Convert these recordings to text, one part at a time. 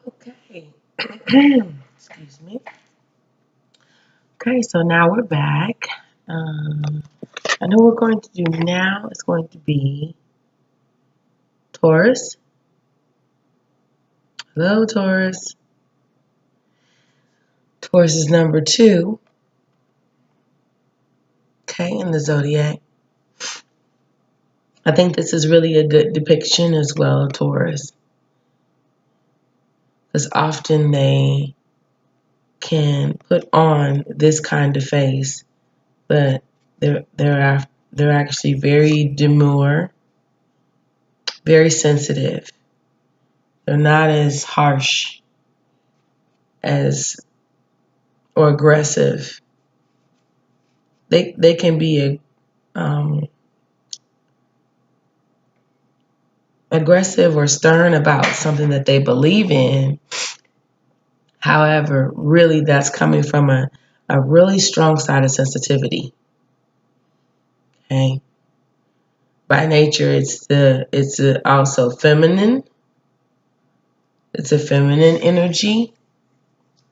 Okay. Excuse me. Okay, so now we're back. I know what we're going to do now is going to be Taurus. Hello, Taurus. Taurus is number 2. Okay, in the zodiac. I think this is really a good depiction as well of Taurus, because often they can put on this kind of face, but they're actually very demure, very sensitive. They're not as harsh as or aggressive. They can be aggressive or stern about something that they believe in. However, really that's coming from a really strong side of sensitivity. Okay. By nature, it's also feminine. It's a feminine energy,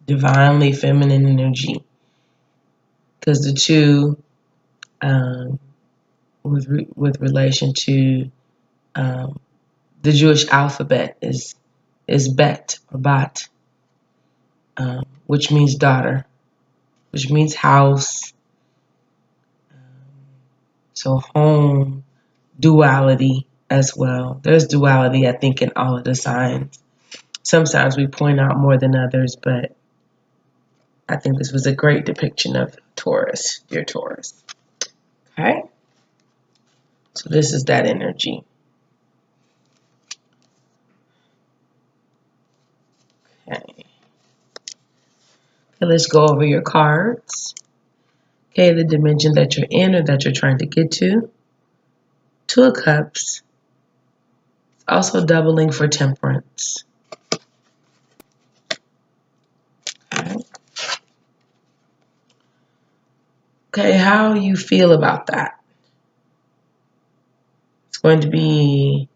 divinely feminine energy, because the two, with relation to the Jewish alphabet, is Bet or Bat, which means daughter, which means house. So home, duality as well. There's duality, I think, in all of the signs. Sometimes we point out more than others, but I think this was a great depiction of Taurus, dear Taurus. Okay? So this is that energy. Okay. Let's go over your cards. Okay, the dimension that you're in or that you're trying to get to. 2 of Cups. Also doubling for Temperance. Okay. Okay, how you feel about that? It's going to be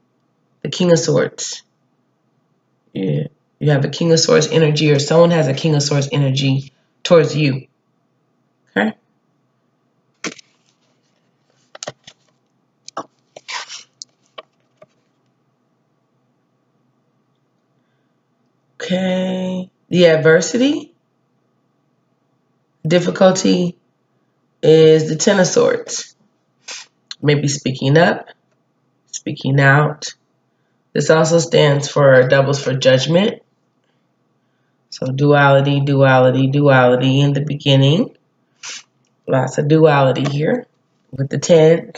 the King of Swords. You have a King of Swords energy, or someone has a King of Swords energy towards you. Okay? Okay. The adversity, difficulty is the Ten of Swords. Maybe speaking up, speaking out. This also stands for doubles for judgment. So duality, duality, duality in the beginning. Lots of duality here with the 10.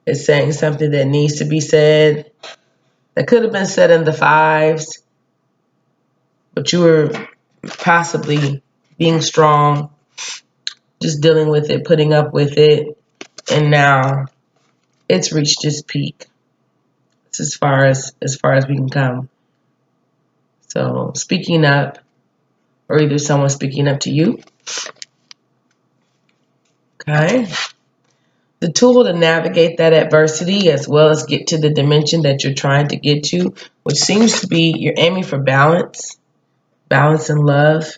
It's saying something that needs to be said, that could have been said in the 5s, but you were possibly being strong, just dealing with it, putting up with it, and now it's reached its peak. It's as far as we can come. So speaking up, or either someone speaking up to you. Okay. The tool to navigate that adversity, as well as get to the dimension that you're trying to get to, which seems to be you're aiming for balance and love.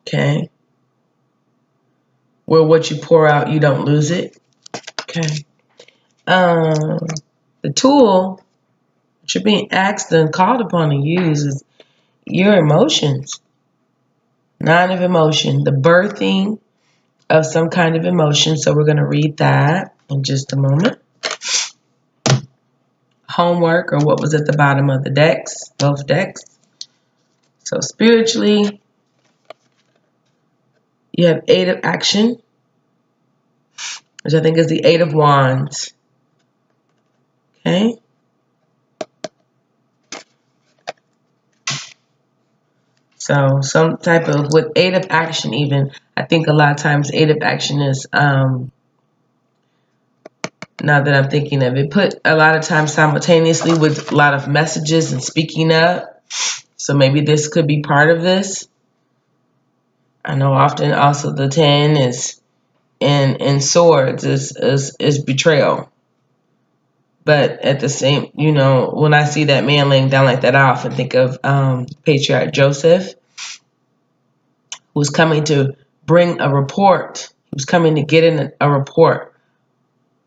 Okay. Where what you pour out, you don't lose it. Okay. The tool that you're being asked and called upon to use is your emotions. 9 of emotion, the birthing of some kind of emotion. So we're going to read that in just a moment. Homework, or what was at the bottom of the decks, both decks. So spiritually, you have 8 of action, which I think is the 8 of wands. Okay. So some type of, with 8 of action even, I think a lot of times 8 of action is, now that I'm thinking of it, put a lot of times simultaneously with a lot of messages and speaking up. So maybe this could be part of this. I know often also the 10 is in swords is betrayal. But at the same, when I see that man laying down like that, I often think of Patriarch Joseph, who was coming to bring a report. He was coming to get in a report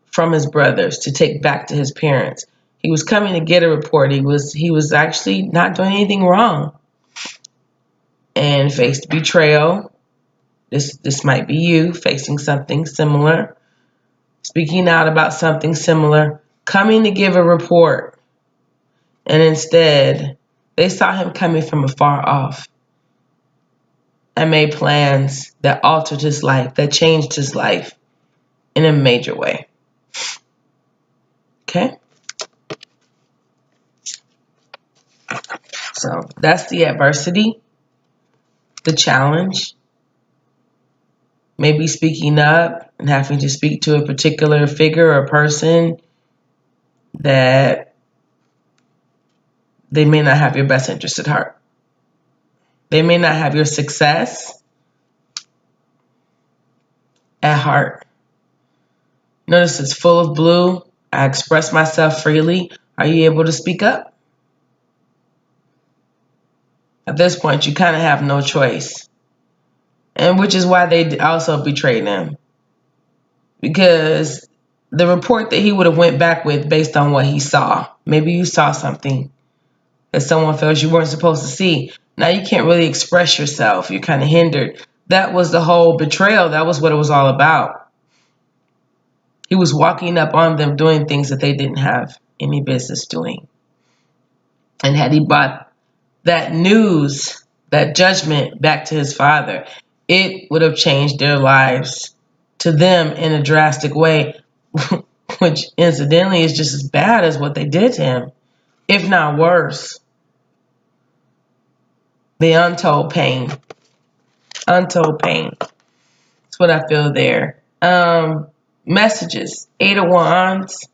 from his brothers to take back to his parents. He was coming to get a report. He was actually not doing anything wrong, and faced betrayal. This might be you facing something similar, speaking out about something similar, coming to give a report, and instead they saw him coming from afar off and made plans that altered his life, that changed his life in a major way. Okay? So that's the adversity, the challenge. Maybe speaking up and having to speak to a particular figure or person that they may not have your best interest at heart. They may not have your success at heart. Notice it's full of blue. I express myself freely. Are you able to speak up? At this point, you kind of have no choice. And which is why they also betrayed him. Because the report that he would have went back with based on what he saw. Maybe you saw something that someone feels you weren't supposed to see. Now you can't really express yourself. You're kind of hindered. That was the whole betrayal. That was what it was all about. He was walking up on them doing things that they didn't have any business doing. And had he brought that news, that judgment back to his father, it would have changed their lives to them in a drastic way, which incidentally is just as bad as what they did to him, if not worse. The untold pain. Untold pain. That's what I feel there. Messages. 8 of Wands.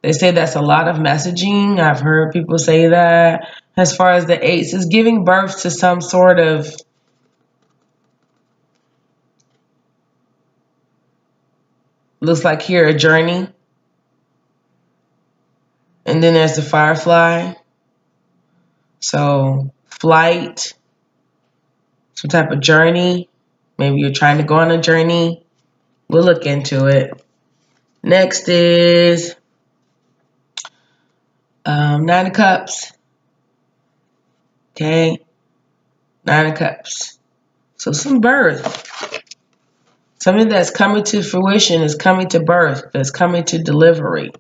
They say that's a lot of messaging. I've heard people say that. As far as the eights, is giving birth to some sort of looks like here a journey. And then there's the firefly. So flight, some type of journey. Maybe you're trying to go on a journey. We'll look into it. Next is 9 of Cups. Okay. 9 of Cups. So some birth. Something that's coming to fruition is coming to birth. That's coming to delivery.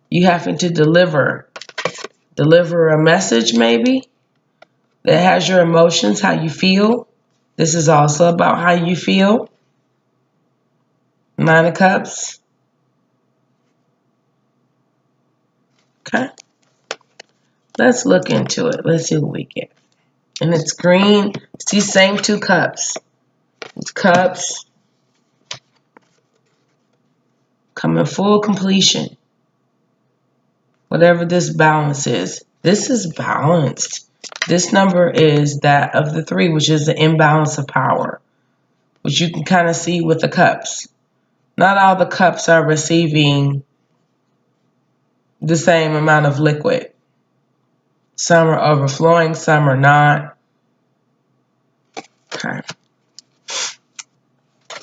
You having to deliver a message maybe that has your emotions, how you feel. This is also about how you feel. 9 of Cups. Okay. Let's look into it. Let's see what we get. And it's green. It's these same 2 cups. It's cups. Coming full completion. Whatever this balance is. This is balanced. This number is that of the 3, which is the imbalance of power, which you can kind of see with the cups. Not all the cups are receiving the same amount of liquid. Some are overflowing, some are not. Okay.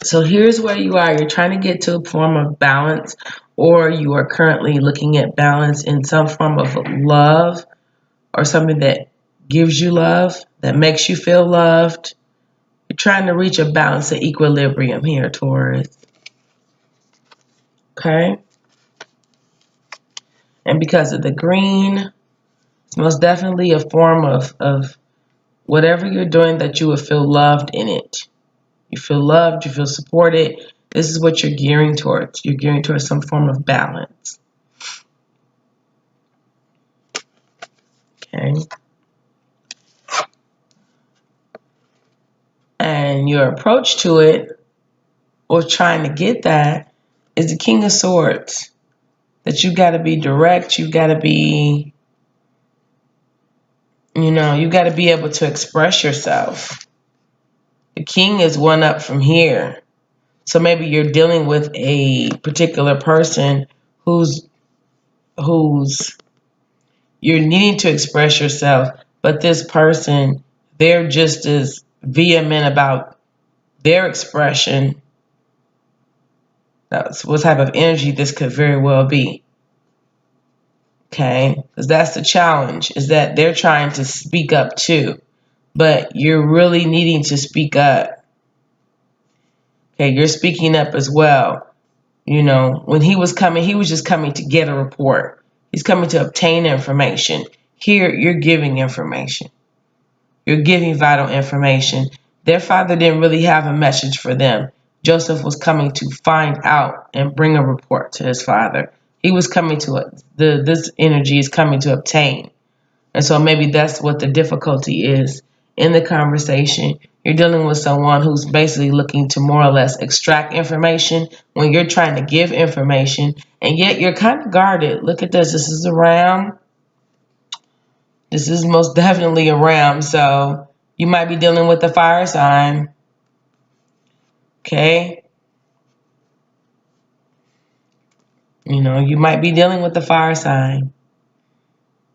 So here's where you are. You're trying to get to a form of balance, or you are currently looking at balance in some form of love or something that gives you love, that makes you feel loved. You're trying to reach a balance, of equilibrium here, Taurus. Okay? And because of the green, it's most definitely a form of whatever you're doing that you will feel loved in it. You feel loved, you feel supported. This is what you're gearing towards. You're gearing towards some form of balance. Okay. And your approach to it, or trying to get that, is the King of Swords. That you got to be direct, you got to be, you got to be able to express yourself. The King is one up from here. So maybe you're dealing with a particular person who's who's, you're needing to express yourself, but this person, they're just as vehement about their expression. That's what type of energy this could very well be. Okay, because that's the challenge, is that they're trying to speak up too, but you're really needing to speak up. Okay, you're speaking up as well. You know, when he was coming, he was just coming to get a report. He's coming to obtain information. Here, you're giving information. You're giving vital information. Their father didn't really have a message for them. Joseph was coming to find out and bring a report to his father. He was coming to this energy is coming to obtain. And so maybe that's what the difficulty is in the conversation. You're dealing with someone who's basically looking to more or less extract information when you're trying to give information, and yet you're kind of guarded. Look at this. This is a ram. This is most definitely a ram. So you might be dealing with a fire sign. Okay. You know, you might be dealing with the fire sign.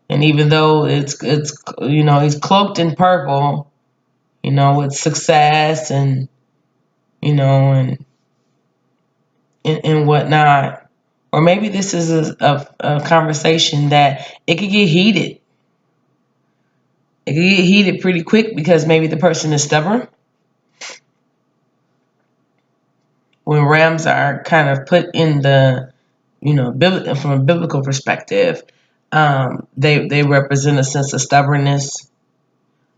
And even though it's you know, he's cloaked in purple, you know, with success and, you know, and whatnot. Or maybe this is a conversation that it could get heated. It could get heated pretty quick because maybe the person is stubborn. When rams are kind of put in the, you know, from a biblical perspective, they represent a sense of stubbornness,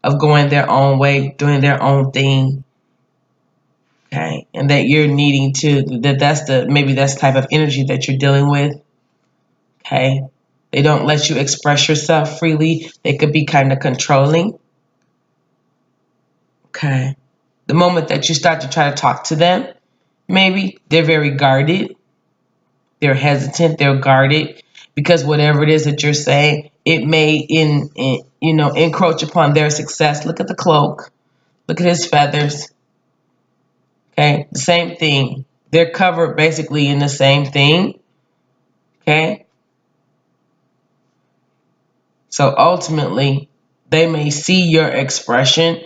of going their own way, doing their own thing. Okay, and that you're needing to, that's the type of energy that you're dealing with. Okay, they don't let you express yourself freely. They could be kind of controlling. Okay, the moment that you start to try to talk to them, maybe they're very guarded. They're hesitant. They're guarded because whatever it is that you're saying, it may encroach upon their success. Look at the cloak. Look at his feathers. Okay, the same thing. They're covered basically in the same thing. Okay. So ultimately, they may see your expression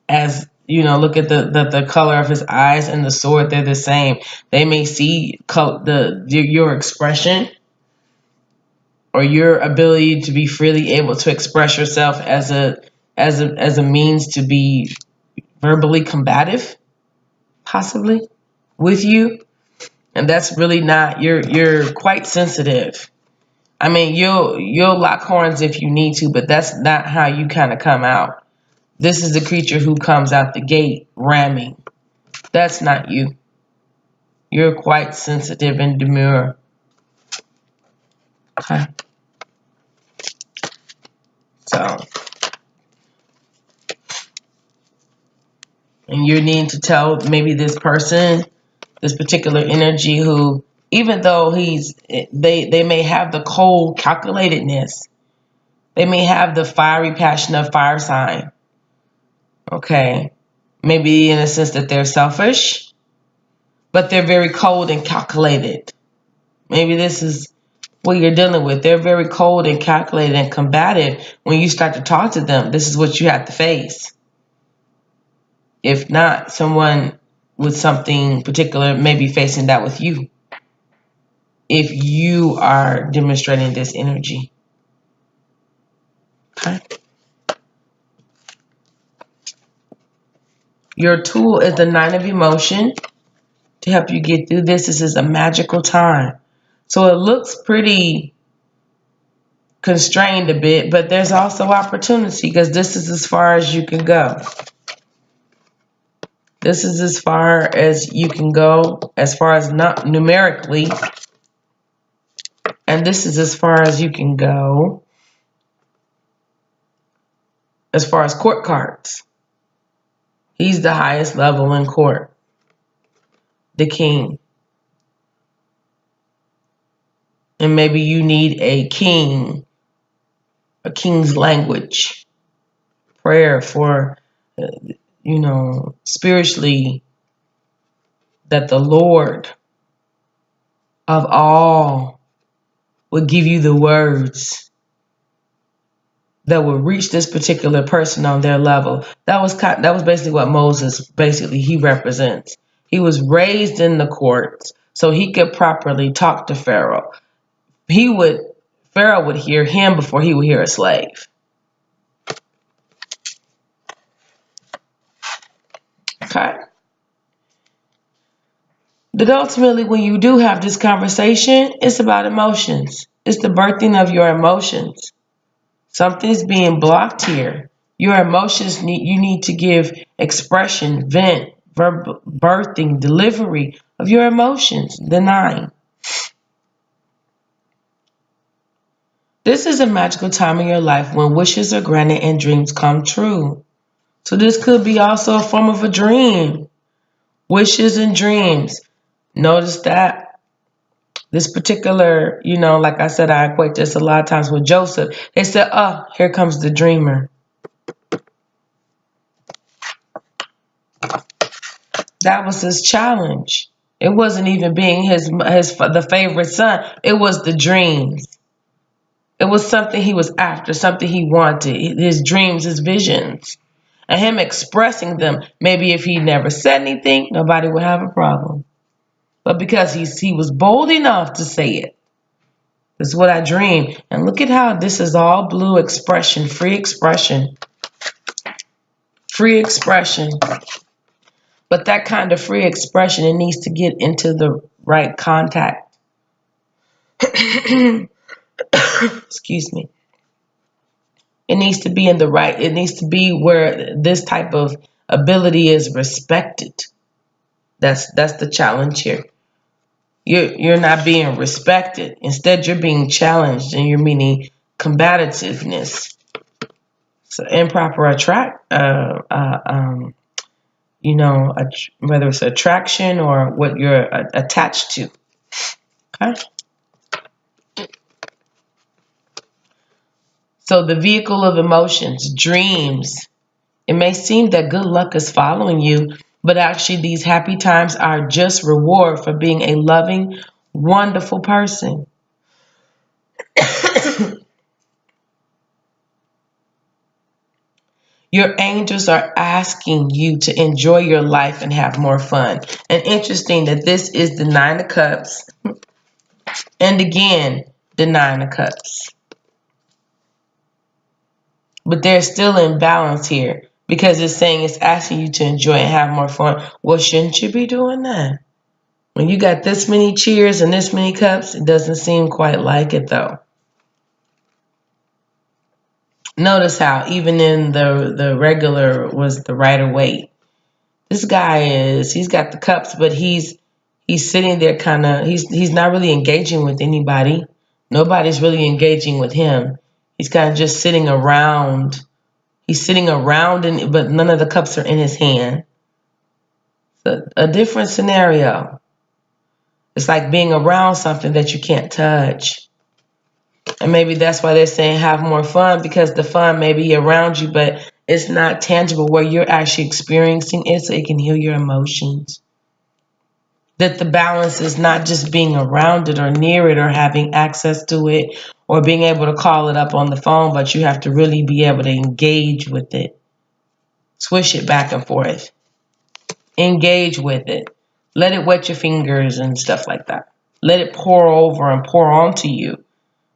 as, you know, look at the color of his eyes and the sword, they're the same. They may see your expression or your ability to be freely able to express yourself as a means to be verbally combative, possibly, with you. And that's really not, you're quite sensitive. I mean, you'll lock horns if you need to, but that's not how you kind of come out. This is the creature who comes out the gate ramming. That's not you. You're quite sensitive and demure. Okay. So, and you need to tell maybe this person, this particular energy who, even though they may have the cold calculatedness, they may have the fiery passion of fire sign. Okay. Maybe in a sense that they're selfish, but they're very cold and calculated. Maybe this is what you're dealing with. They're very cold and calculated and combative. When you start to talk to them, this is what you have to face. If not, someone with something particular may be facing that with you, if you are demonstrating this energy. Okay. Your tool is the Nine of Emotion to help you get through this. This is a magical time. So it looks pretty constrained a bit, but there's also opportunity because this is as far as you can go. This is as far as you can go, as far as not numerically, and this is as far as you can go as far as court cards. He's the highest level in court, the king. And maybe you need a king's language, prayer for, spiritually, that the Lord of all would give you the words that would reach this particular person on their level. That was basically what Moses he represents. He was raised in the courts so he could properly talk to Pharaoh. Pharaoh would hear him before he would hear a slave. Okay. But ultimately, when you do have this conversation, it's about emotions. It's the birthing of your emotions. Something's being blocked here. Your emotions you need to give expression, vent, birthing, delivery of your emotions. The 9. This is a magical time in your life when wishes are granted and dreams come true. So this could be also a form of a dream. Wishes and dreams. Notice that this particular, like I said, I equate this a lot of times with Joseph. They said, oh, here comes the dreamer. That was his challenge. It wasn't even being the favorite son. It was the dreams. It was something he was after, something he wanted, his dreams, his visions. And him expressing them, maybe if he never said anything, nobody would have a problem. But because he was bold enough to say it, this is what I dream. And look at how this is all blue expression, free expression. Free expression. But that kind of free expression, it needs to get into the right contact. Excuse me. It needs to be it needs to be where this type of ability is respected. That's the challenge here. You're not being respected. Instead, you're being challenged, and you're meaning combativeness. So improper whether it's attraction or what you're attached to. Okay. So the vehicle of emotions, dreams. It may seem that good luck is following you, but actually these happy times are just reward for being a loving, wonderful person. Your angels are asking you to enjoy your life and have more fun. And interesting that this is the 9 of Cups. And again, the 9 of Cups. But there's still imbalance here because it's saying it's asking you to enjoy and have more fun. Well, shouldn't you be doing that? When you got this many cheers and this many cups, it doesn't seem quite like it though. Notice how even in the regular was the Rider-Waite. This guy he's got the cups, but he's sitting there kind of, he's not really engaging with anybody. Nobody's really engaging with him. He's kind of just sitting around. He's sitting around, but none of the cups are in his hand. So a different scenario. It's like being around something that you can't touch. And maybe that's why they're saying have more fun, because the fun may be around you, but it's not tangible where you're actually experiencing it so it can heal your emotions. That the balance is not just being around it or near it or having access to it or being able to call it up on the phone, but you have to really be able to engage with it. Swish it back and forth. Engage with it. Let it wet your fingers and stuff like that. Let it pour over and pour onto you,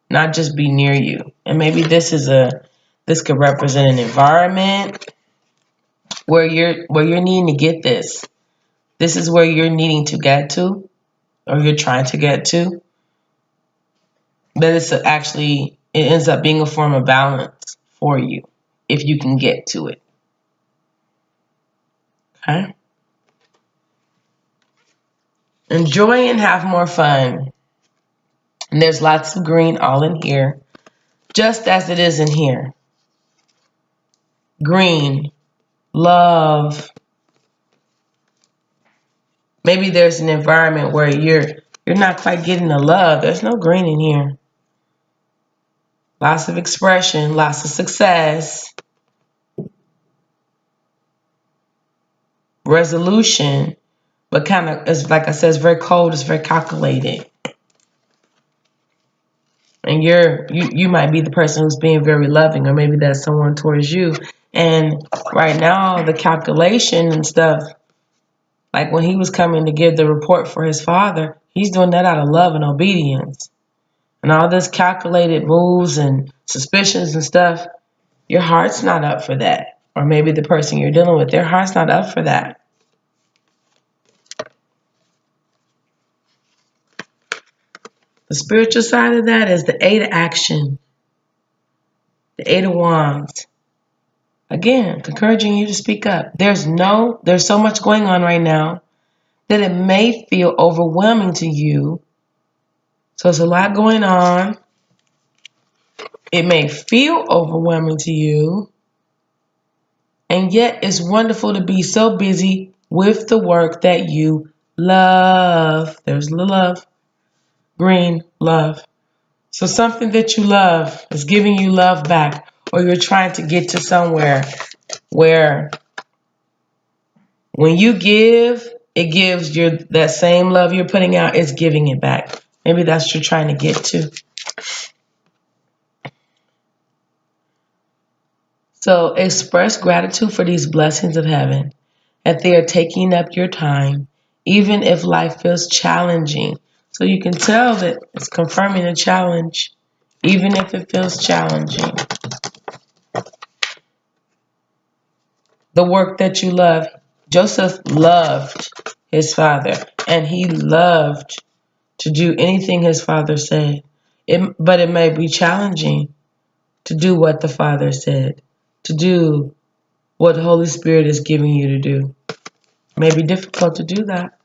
not just be near you. And maybe this could represent an environment where you're needing to get this. This is where you're needing to get to, or you're trying to get to. But it ends up being a form of balance for you if you can get to it. Okay? Enjoy and have more fun. And there's lots of green all in here, just as it is in here. Green, love. Maybe there's an environment where you're not quite getting the love. There's no green in here. Lots of expression, lots of success. Resolution, but kind of, like I said, it's very cold, it's very calculated. And you might be the person who's being very loving, or maybe that's someone towards you. And right now, the calculation and stuff, like when he was coming to give the report for his father, he's doing that out of love and obedience. And all this calculated moves and suspicions and stuff, your heart's not up for that. Or maybe the person you're dealing with, their heart's not up for that. The spiritual side of that is the Eight of Action, the Eight of Wands. Again, encouraging you to speak up. There's so much going on right now that it may feel overwhelming to you. So there's a lot going on. It may feel overwhelming to you. And yet it's wonderful to be so busy with the work that you love. There's the love. Green, love. So something that you love is giving you love back, or you're trying to get to somewhere where when you give, it gives that same love you're putting out, it's giving it back. Maybe that's what you're trying to get to. So express gratitude for these blessings of heaven, that they are taking up your time, even if life feels challenging. So you can tell that it's confirming a challenge, even if it feels challenging. The work that you love. Joseph loved his father, and he loved to do anything his father said. But it may be challenging to do what the Father said, to do what the Holy Spirit is giving you to do. It may be difficult to do that.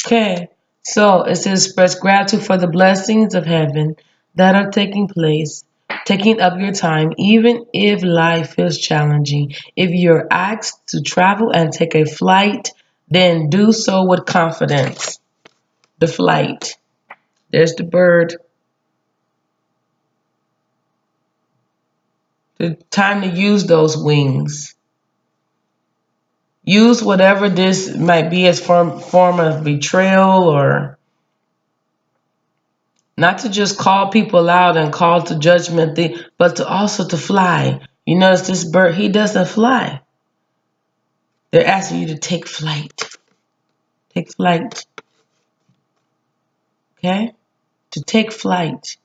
Okay, so it says express gratitude for the blessings of heaven that are taking place, taking up your time, even if life feels challenging. If you're asked to travel and take a flight, then do so with confidence. The flight. There's the bird. The time to use those wings. Use whatever this might be as form of betrayal, or not to just call people out and call to judgment, but to also to fly. You notice this bird, he doesn't fly. They're asking you to take flight. Take flight. Okay? To take flight.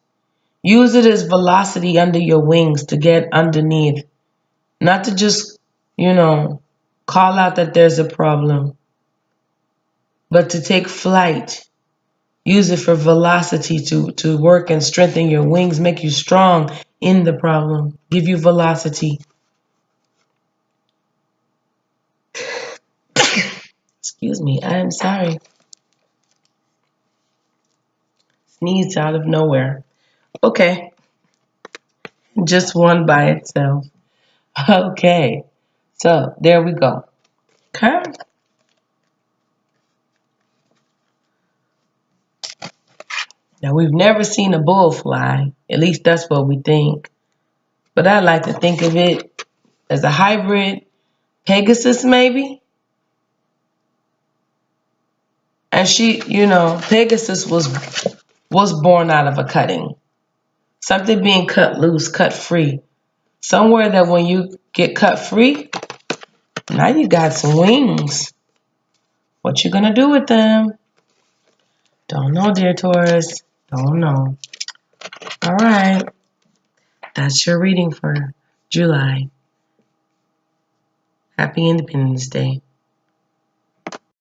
Use it as velocity under your wings to get underneath. Not to just, call out that there's a problem, but to take flight. Use it for velocity to work and strengthen your wings, make you strong in the problem, give you velocity. Excuse me, I am sorry. Sneezed out of nowhere. Okay, just one by itself. Okay, so there we go. Okay. Now, we've never seen a bull fly. At least that's what we think. But I like to think of it as a hybrid Pegasus, maybe. And Pegasus was born out of a cutting. Something being cut loose, cut free. Somewhere that when you get cut free, now you got some wings. What you gonna do with them? Don't know, dear Taurus. Don't know. All right. That's your reading for July. Happy Independence Day.